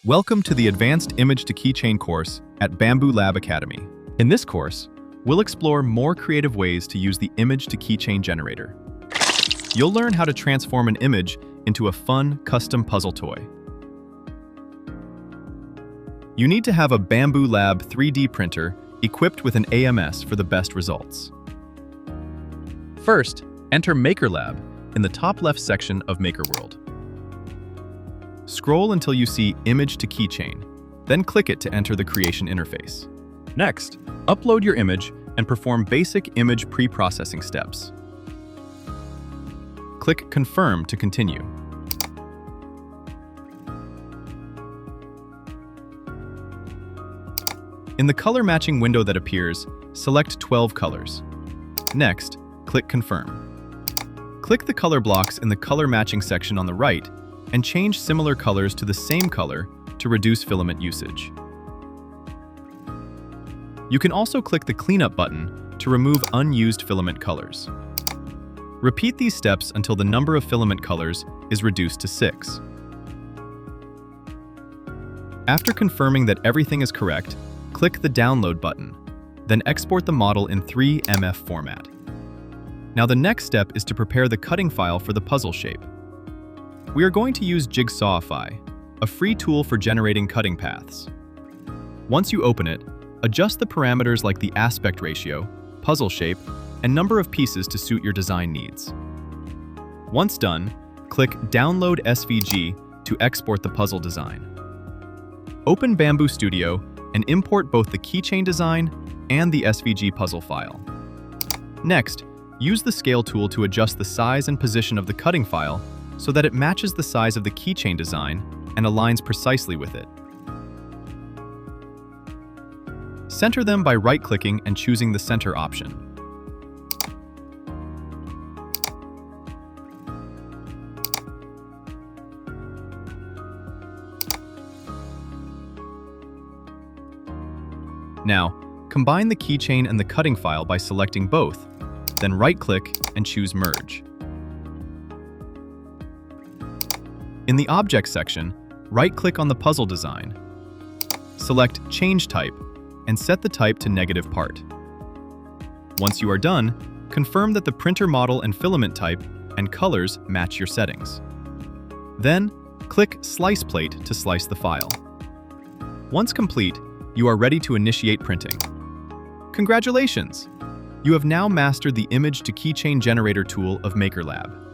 Welcome to the Advanced Image to Keychain course at Bambu Lab Academy. In this course, we'll explore more creative ways to use the image to keychain generator. You'll learn how to transform an image into a fun, custom puzzle toy. You need to have a Bambu Lab 3D printer equipped with an AMS for the best results. First, enter Maker Lab in the top left section of Maker World. Scroll until you see Image to Keychain, then click it to enter the creation interface. Next, upload your image and perform basic image pre-processing steps. Click Confirm to continue. In the color matching window that appears, select 12 colors. Next, click Confirm. Click the color blocks in the color matching section on the right and change similar colors to the same color to reduce filament usage. You can also click the Cleanup button to remove unused filament colors. Repeat these steps until the number of filament colors is reduced to 6. After confirming that everything is correct, click the Download button, then export the model in 3MF format. Now the next step is to prepare the cutting file for the puzzle shape. We are going to use Jigsawify, a free tool for generating cutting paths. Once you open it, adjust the parameters like the aspect ratio, puzzle shape, and number of pieces to suit your design needs. Once done, click Download SVG to export the puzzle design. Open Bambu Studio and import both the keychain design and the SVG puzzle file. Next, use the Scale tool to adjust the size and position of the cutting file so that it matches the size of the keychain design and aligns precisely with it. Center them by right-clicking and choosing the Center option. Now, combine the keychain and the cutting file by selecting both, then right-click and choose Merge. In the Object section, right-click on the puzzle design. Select Change Type and set the type to negative part. Once you are done, confirm that the printer model and filament type and colors match your settings. Then, click Slice Plate to slice the file. Once complete, you are ready to initiate printing. Congratulations! You have now mastered the Image to Keychain Generator tool of Maker Lab.